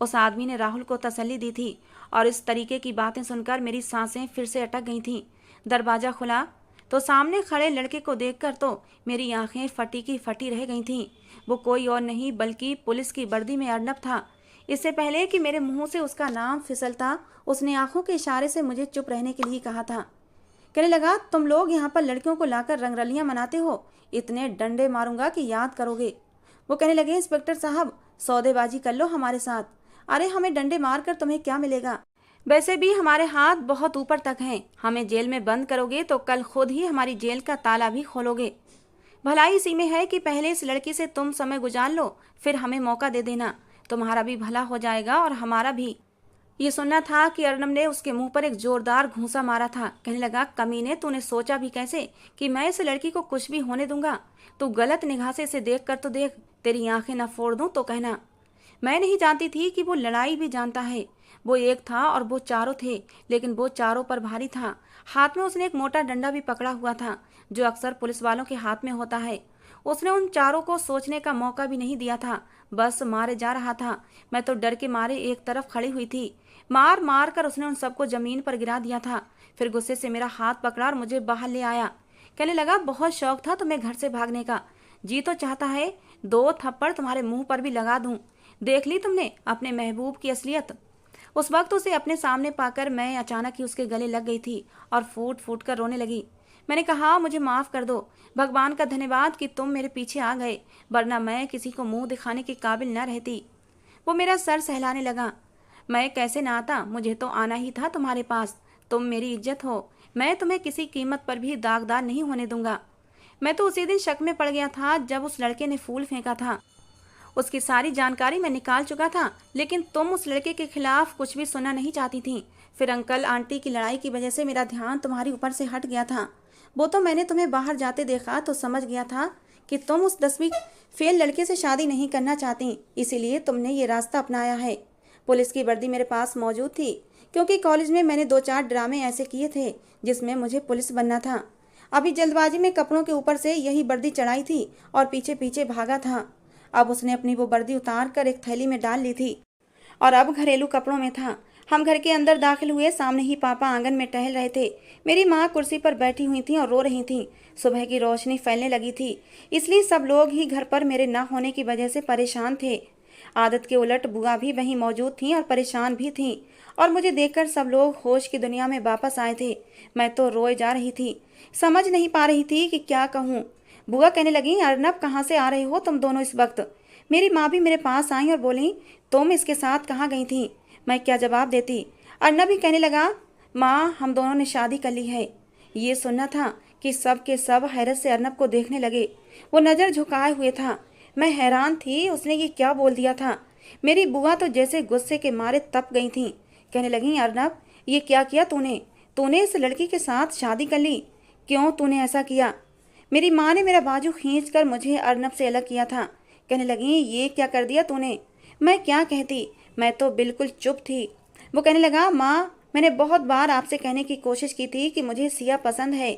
उस आदमी ने राहुल को तसल्ली दी थी और इस तरीके की बातें सुनकर मेरी सांसें फिर से अटक गई थीं। दरवाजा खुला तो सामने खड़े लड़के को देखकर तो मेरी आंखें फटी की फटी रह गई थीं। वो कोई और नहीं बल्कि पुलिस की वर्दी में अर्नब था। इससे पहले कि मेरे मुंह से उसका नाम फिसलता, उसने आंखों के इशारे से मुझे चुप रहने के लिए कहा था। कहने लगा, तुम लोग यहाँ पर लड़कियों को लाकर रंगरलियां मनाते हो। इतने डंडे मारूंगा कि याद करोगे। वो कहने लगे, इंस्पेक्टर साहब, सौदेबाजी कर लो हमारे साथ। अरे हमें डंडे मारकर तुम्हें क्या मिलेगा? वैसे भी हमारे हाथ बहुत ऊपर तक हैं। हमें जेल में बंद करोगे तो कल खुद ही हमारी जेल का ताला भी खोलोगे। भलाई इसी में है कि पहले इस लड़की से तुम समय गुजार लो, फिर हमें मौका दे देना। तुम्हारा भी भला हो जाएगा और हमारा भी। ये सुनना था कि अर्नब ने उसके मुंह पर एक जोरदार घूंसा मारा था। कहने लगा, कमीने, तूने सोचा भी कैसे कि मैं इस लड़की को कुछ भी होने दूंगा? तू गलत निगाह से इसे देख कर तो देख, तेरी आंखें न फोड़ दूं तो कहना। मैं नहीं जानती थी कि वो लड़ाई भी जानता है। वो एक था और वो चारों थे, लेकिन वो चारों पर भारी था। हाथ में उसने एक मोटा डंडा भी पकड़ा हुआ था, जो अक्सर पुलिस वालों के हाथ में होता है। उसने उन चारों को सोचने का मौका भी नहीं दिया था, बस मारे जा रहा था। मैं तो डर के मारे एक तरफ खड़ी हुई थी। मार मार कर उसने उन सबको जमीन पर गिरा दिया था। फिर गुस्से से मेरा हाथ पकड़ा और मुझे बाहर ले आया। कहने लगा, बहुत शौक था तुम्हें घर से भागने का। जी तो चाहता है 2 थप्पड़ तुम्हारे मुंह पर भी लगा दूं। देख ली तुमने अपने महबूब की असलियत। उस वक्त उसे अपने सामने पाकर मैं अचानक ही उसके गले लग गई थी और फूट फूट कर रोने लगी। मैंने कहा, मुझे माफ़ कर दो। भगवान का धन्यवाद कि तुम मेरे पीछे आ गए, वरना मैं किसी को मुंह दिखाने के काबिल न रहती। वो मेरा सर सहलाने लगा। मैं कैसे ना आता, मुझे तो आना ही था तुम्हारे पास। तुम मेरी इज्जत हो। मैं तुम्हें किसी कीमत पर भी दागदार नहीं होने दूंगा। मैं तो उसी दिन शक में पड़ गया था जब उस लड़के ने फूल फेंका था। उसकी सारी जानकारी मैं निकाल चुका था, लेकिन तुम उस लड़के के खिलाफ कुछ भी सुनना नहीं चाहती थी। फिर अंकल आंटी की लड़ाई की वजह से मेरा ध्यान तुम्हारी ऊपर से हट गया था। वो तो मैंने तुम्हें बाहर जाते देखा तो समझ गया था कि तुम उस 10वीं फेल लड़के से शादी नहीं करना चाहती, इसीलिए तुमने ये रास्ता अपनाया है। पुलिस की वर्दी मेरे पास मौजूद थी, क्योंकि कॉलेज में मैंने 2-4 ड्रामे ऐसे किए थे जिसमें मुझे पुलिस बनना था। अभी जल्दबाजी में कपड़ों के ऊपर से यही वर्दी चढ़ाई थी और पीछे पीछे भागा था। अब उसने अपनी वो वर्दी उतार कर एक थैली में डाल ली थी और अब घरेलू कपड़ों में था। हम घर के अंदर दाखिल हुए। सामने ही पापा आंगन में टहल रहे थे। मेरी माँ कुर्सी पर बैठी हुई थी और रो रही थी। सुबह की रोशनी फैलने लगी थी, इसलिए सब लोग ही घर पर मेरे ना होने की वजह से परेशान थे। आदत के उलट बुआ भी वहीं मौजूद थीं और परेशान भी थीं, और मुझे देखकर सब लोग होश की दुनिया में वापस आए थे। मैं तो रोए जा रही थी, समझ नहीं पा रही थी कि क्या कहूँ। बुआ कहने लगी, अर्नब, कहाँ से आ रहे हो तुम दोनों इस वक्त? मेरी माँ भी मेरे पास आई और बोली, तुम इसके साथ कहाँ गई थी? मैं क्या जवाब देती। अर्नब भी कहने लगा, माँ, हम दोनों ने शादी कर ली है। ये सुनना था कि सब के सब हैरत से अर्नब को देखने लगे। वो नज़र झुकाए हुए था। मैं हैरान थी उसने ये क्या बोल दिया था। मेरी बुआ तो जैसे गुस्से के मारे तप गई थीं। कहने लगी, अर्नब ये क्या किया तूने? तूने इस लड़की के साथ शादी कर ली? क्यों तूने ऐसा किया? मेरी माँ ने मेरा बाजू खींचकर मुझे अर्नब से अलग किया था। कहने लगी, ये क्या कर दिया तूने? मैं क्या कहती, मैं तो बिल्कुल चुप थी। वो कहने लगा, माँ मैंने बहुत बार आपसे कहने की कोशिश की थी कि मुझे सिया पसंद है,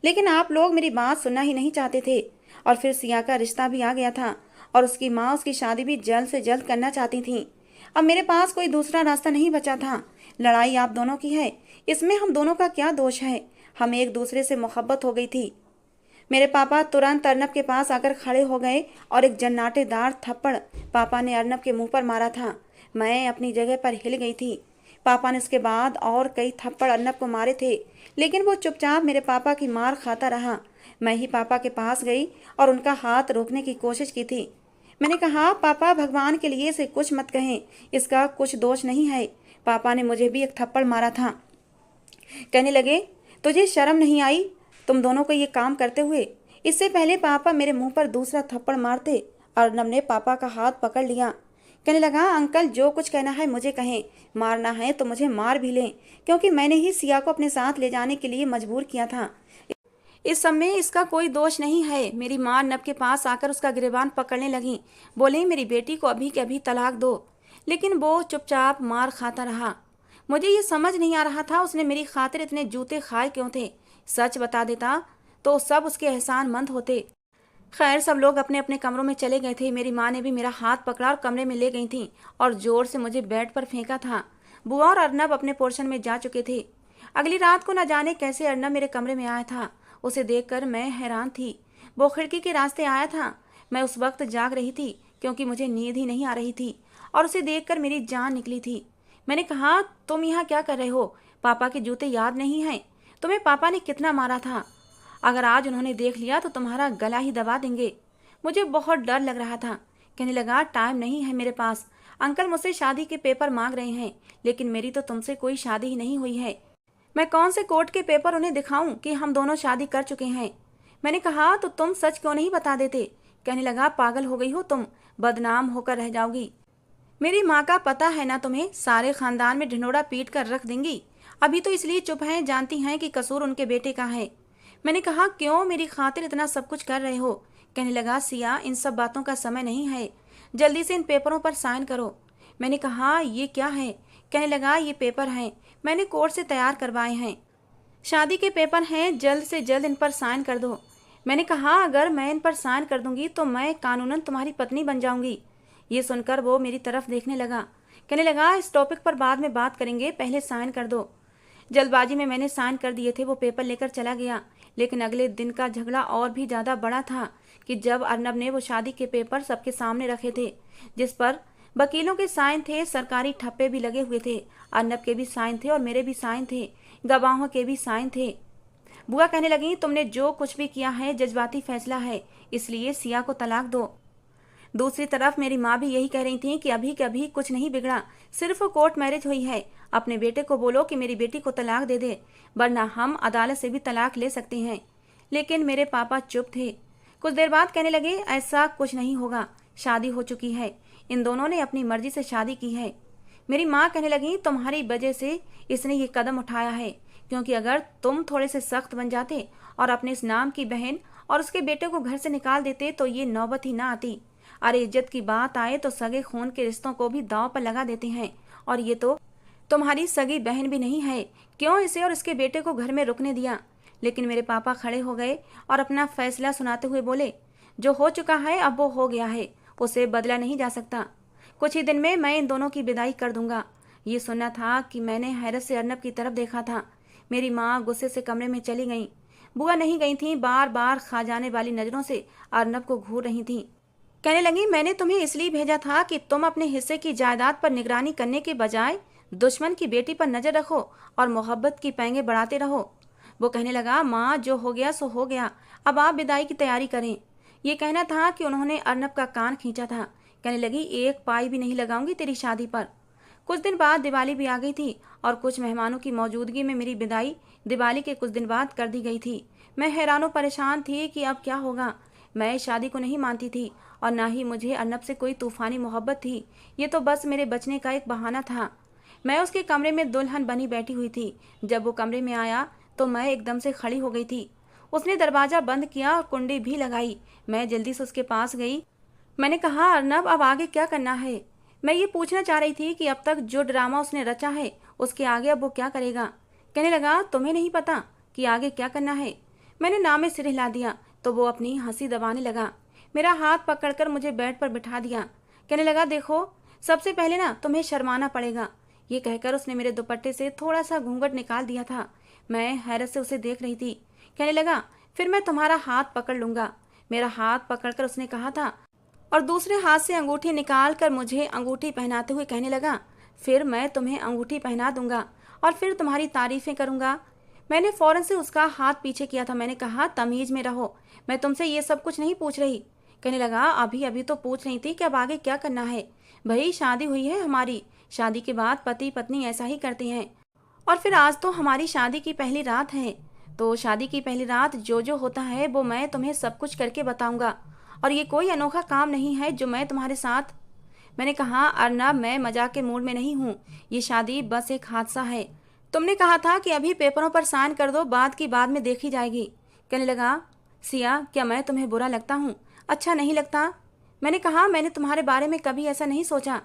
लेकिन आप लोग मेरी बात सुनना ही नहीं चाहते थे। और फिर सिया का रिश्ता भी आ गया था और उसकी माँ उसकी शादी भी जल्द से जल्द करना चाहती थी। अब मेरे पास कोई दूसरा रास्ता नहीं बचा था। लड़ाई आप दोनों की है, इसमें हम दोनों का क्या दोष है? हमें एक दूसरे से मोहब्बत हो गई थी। मेरे पापा तुरंत अर्नब के पास आकर खड़े हो गए और एक जन्नाटेदार थप्पड़ पापा ने अर्नब के मुंह पर मारा था। मैं अपनी जगह पर हिल गई थी। पापा ने इसके बाद और कई थप्पड़ अर्नब को मारे थे, लेकिन वो चुपचाप मेरे पापा की मार खाता रहा। मैं ही पापा के पास गई और उनका हाथ रोकने की कोशिश की थी। मैंने कहा, पापा भगवान के लिए इसे कुछ मत कहें, इसका कुछ दोष नहीं है। पापा ने मुझे भी एक थप्पड़ मारा था। कहने लगे, तुझे शर्म नहीं आई तुम दोनों को ये काम करते हुए? इससे पहले पापा मेरे मुंह पर दूसरा थप्पड़ मारते। अर्नब ने पापा का हाथ पकड़ लिया। कहने लगा, अंकल जो कुछ कहना है मुझे कहें, मारना है तो मुझे मार भी लें, क्योंकि मैंने ही सिया को अपने साथ ले जाने के लिए मजबूर किया था। इस समय इसका कोई दोष नहीं है। मेरी माँ अर्नब के पास आकर उसका गिरेबान पकड़ने लगी। बोले, मेरी बेटी को अभी के अभी तलाक दो। लेकिन वो चुपचाप मार खाता रहा। मुझे ये समझ नहीं आ रहा था उसने मेरी खातिर इतने जूते खाए क्यों थे। सच बता देता तो सब उसके एहसानमंद होते। खैर सब लोग अपने अपने कमरों में चले गए थे। मेरी माँ ने भी मेरा हाथ पकड़ा और कमरे में ले गई थी और जोर से मुझे बेड पर फेंका था। बुआ और अर्नब अपने पोर्शन में जा चुके थे। अगली रात को न जाने कैसे अर्नब मेरे कमरे में आया था। उसे देखकर मैं हैरान थी। वो खिड़की के रास्ते आया था। मैं उस वक्त जाग रही थी क्योंकि मुझे नींद ही नहीं आ रही थी और उसे देखकर मेरी जान निकली थी। मैंने कहा, तुम यहाँ क्या कर रहे हो? पापा के जूते याद नहीं हैं? तुम्हें पापा ने कितना मारा था? अगर आज उन्होंने देख लिया तो तुम्हारा गला ही दबा देंगे। मुझे बहुत डर लग रहा था। कहने लगा, टाइम नहीं है मेरे पास। अंकल मुझसे शादी के पेपर मांग रहे हैं, लेकिन मेरी तो तुमसे कोई शादी ही नहीं हुई है। मैं कौन से कोर्ट के पेपर उन्हें दिखाऊं कि हम दोनों शादी कर चुके हैं? मैंने कहा, तो तुम सच क्यों नहीं बता देते? कहने लगा, पागल हो गई हो तुम, बदनाम होकर रह जाओगी। मेरी माँ का पता है ना तुम्हें, सारे खानदान में ढिंडोरा पीट कर रख देंगी। अभी तो इसलिए चुप हैं, जानती हैं कि कसूर उनके बेटे का है। मैंने कहा, क्यों मेरी खातिर इतना सब कुछ कर रहे हो? कहने लगा, सिया इन सब बातों का समय नहीं है, जल्दी से इन पेपरों पर साइन करो। मैंने कहा, ये क्या है? कहने लगा, ये पेपर हैं, मैंने कोर्ट से तैयार करवाए हैं, शादी के पेपर हैं, जल्द से जल्द इन पर साइन कर दो। मैंने कहा, अगर मैं इन पर साइन कर दूंगी तो मैं कानूनन तुम्हारी पत्नी बन जाऊंगी। ये सुनकर वो मेरी तरफ देखने लगा। कहने लगा, इस टॉपिक पर बाद में बात करेंगे, पहले साइन कर दो। जल्दबाजी में मैंने साइन कर दिए थे। वो पेपर लेकर चला गया। लेकिन अगले दिन का झगड़ा और भी ज़्यादा बड़ा था कि जब अर्नब ने वो शादी के पेपर सबके सामने रखे थे, जिस पर वकीलों के साइन थे, सरकारी ठप्पे भी लगे हुए थे, अर्नब के भी साइन थे और मेरे भी साइन थे, गवाहों के भी साइन थे। बुआ कहने लगी, तुमने जो कुछ भी किया है जज्बाती फैसला है, इसलिए सिया को तलाक दो। दूसरी तरफ मेरी माँ भी यही कह रही थी कि अभी के अभी कुछ नहीं बिगड़ा, सिर्फ कोर्ट मैरिज हुई है। अपने बेटे को बोलो कि मेरी बेटी को तलाक दे दे, वरना हम अदालत से भी तलाक ले सकते हैं। लेकिन मेरे पापा चुप थे। कुछ देर बाद कहने लगे, ऐसा कुछ नहीं होगा, शादी हो चुकी है, इन दोनों ने अपनी मर्जी से शादी की है। मेरी माँ कहने लगी, तुम्हारी वजह से इसने ये कदम उठाया है, क्योंकि अगर तुम थोड़े से सख्त बन जाते और अपने इस नाम की बहन और उसके बेटे को घर से निकाल देते तो ये नौबत ही ना आती। अरे इज्जत की बात आए तो सगे खून के रिश्तों को भी दांव पर लगा देते हैं, और ये तो तुम्हारी सगी बहन भी नहीं है, क्यों इसे और इसके बेटे को घर में रुकने दिया? लेकिन मेरे पापा खड़े हो गए और अपना फैसला सुनाते हुए बोले, जो हो चुका है अब वो हो गया है, उसे बदला नहीं जा सकता। कुछ ही दिन में मैं इन दोनों की विदाई कर दूंगा। ये सुनना था कि मैंने हैरत से अर्नब की तरफ देखा था। मेरी माँ गुस्से से कमरे में चली गई। बुआ नहीं गई थी, बार बार खा जाने वाली नजरों से अर्नब को घूर रही थी। कहने लगी, मैंने तुम्हें इसलिए भेजा था कि तुम अपने हिस्से की जायदाद पर निगरानी करने के बजाय दुश्मन की बेटी पर नजर रखो और मोहब्बत की पैंगे बढ़ाते रहो। वो कहने लगा, माँ जो हो गया सो हो गया, अब आप विदाई की तैयारी करें। ये कहना था कि उन्होंने अर्नब का कान खींचा था। कहने लगी, एक पाई भी नहीं लगाऊंगी तेरी शादी पर। कुछ दिन बाद दिवाली भी आ गई थी और कुछ मेहमानों की मौजूदगी में मेरी विदाई दिवाली के कुछ दिन बाद कर दी गई थी। मैं हैरान परेशान थी कि अब क्या होगा। मैं शादी को नहीं मानती थी और ना ही मुझे अर्नब से कोई तूफानी मोहब्बत थी। ये तो बस मेरे बचने का एक बहाना था। मैं उसके कमरे में दुल्हन बनी बैठी हुई थी। जब वो कमरे में आया तो मैं एकदम से खड़ी हो गई थी। उसने दरवाज़ा बंद किया और कुंडी भी लगाई। मैं जल्दी से उसके पास गई। मैंने कहा, अर्नब अब आगे क्या करना है? मैं ये पूछना चाह रही थी कि अब तक जो ड्रामा उसने रचा है उसके आगे अब वो क्या करेगा। कहने लगा, तुम्हें नहीं पता कि आगे क्या करना है? मैंने ना में सिर हिला दिया तो वो अपनी हंसी दबाने लगा। मेरा हाथ पकड़कर मुझे बेड पर बिठा दिया। कहने लगा, देखो सबसे पहले ना तुम्हें शर्माना पड़ेगा। ये कहकर उसने मेरे दुपट्टे से थोड़ा सा घूंघट निकाल दिया था। मैं हैरत से उसे देख रही थी। कहने लगा, फिर मैं तुम्हारा हाथ पकड़ लूंगा। मेरा हाथ पकड़कर उसने कहा था और दूसरे हाथ से अंगूठी निकाल कर मुझे अंगूठी पहनाते हुए कहने लगा, फिर मैं तुम्हें अंगूठी पहना दूंगा और फिर तुम्हारी तारीफें करूंगा। मैंने फौरन से उसका हाथ पीछे किया था। मैंने कहा, तमीज में रहो, मैं तुमसे ये सब कुछ नहीं पूछ रही। कहने लगा, अभी अभी तो पूछ रही थी कि अब आगे क्या करना है। भाई शादी हुई है हमारी, शादी के बाद पति पत्नी ऐसा ही करते हैं। और फिर आज तो हमारी शादी की पहली रात है, तो शादी की पहली रात जो जो होता है वो मैं तुम्हें सब कुछ करके बताऊंगा और ये कोई अनोखा काम नहीं है जो मैं तुम्हारे साथ। मैंने कहा, अर्नब मैं मजाक के मूड में नहीं हूँ, ये शादी बस एक हादसा है। तुमने कहा था कि अभी पेपरों पर साइन कर दो, बात की बाद में देखी जाएगी। कहने लगा, सिया क्या मैं तुम्हें बुरा लगता हूँ? अच्छा नहीं लगता? मैंने कहा, मैंने तुम्हारे बारे में कभी ऐसा नहीं सोचा।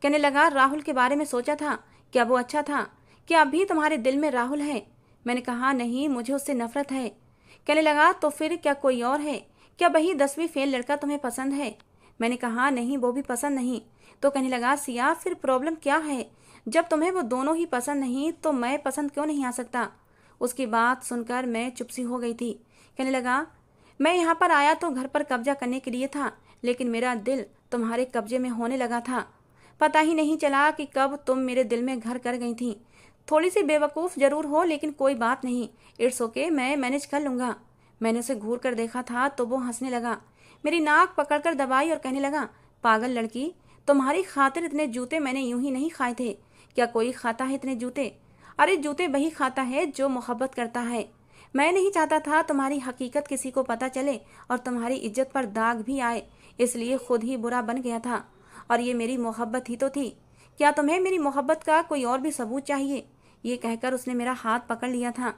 कहने लगा, राहुल के बारे में सोचा था, क्या वो अच्छा था? क्या अभी तुम्हारे दिल में राहुल है? मैंने कहा, नहीं मुझे उससे नफरत है। कहने लगा, तो फिर क्या कोई और है? क्या वही 10वीं फेल लड़का तुम्हें पसंद है? मैंने कहा, नहीं वो भी पसंद नहीं। तो कहने लगा, सिया फिर प्रॉब्लम क्या है? जब तुम्हें वो दोनों ही पसंद नहीं तो मैं पसंद क्यों नहीं आ सकता? उसकी बात सुनकर मैं चुप सी हो गई थी। कहने लगा, मैं यहाँ पर आया तो घर पर कब्जा करने के लिए था, लेकिन मेरा दिल तुम्हारे कब्जे में होने लगा था। पता ही नहीं चला कि कब तुम मेरे दिल में घर कर गई थी। थोड़ी सी बेवकूफ़ जरूर हो लेकिन कोई बात नहीं, इट्स ओके, मैं मैनेज कर लूँगा। मैंने उसे घूर कर देखा था तो वो हंसने लगा। मेरी नाक पकड़कर दबाई और कहने लगा, पागल लड़की, तुम्हारी खातिर इतने जूते मैंने यूं ही नहीं खाए थे। क्या कोई खाता है इतने जूते? अरे जूते वही खाता है जो मोहब्बत करता है। मैं नहीं चाहता था तुम्हारी हकीकत किसी को पता चले और तुम्हारी इज्जत पर दाग भी आए, इसलिए खुद ही बुरा बन गया था। और ये मेरी मोहब्बत ही तो थी। क्या तुम्हें मेरी मोहब्बत का कोई और भी सबूत चाहिए? ये कहकर उसने मेरा हाथ पकड़ लिया था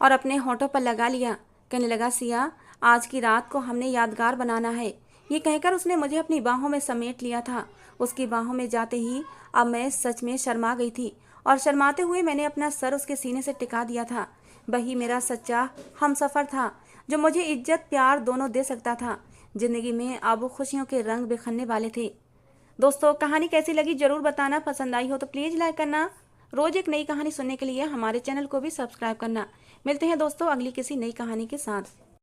और अपने होठों पर लगा लिया। कहने लगा, सिया आज की रात को हमने यादगार बनाना है। ये कहकर उसने मुझे अपनी बाहों में समेट लिया था। उसकी बाहों में जाते ही अब मैं सच में शर्मा गई थी और शर्माते हुए मैंने अपना सर उसके सीने से टिका दिया था। वही मेरा सच्चा हमसफ़र था जो मुझे इज्जत प्यार दोनों दे सकता था। जिंदगी में अब खुशियों के रंग बिखरने वाले थे। दोस्तों कहानी कैसी लगी जरूर बताना, पसंद आई हो तो प्लीज़ लाइक करना। रोज़ एक नई कहानी सुनने के लिए हमारे चैनल को भी सब्सक्राइब करना। मिलते हैं दोस्तों अगली किसी नई कहानी के साथ।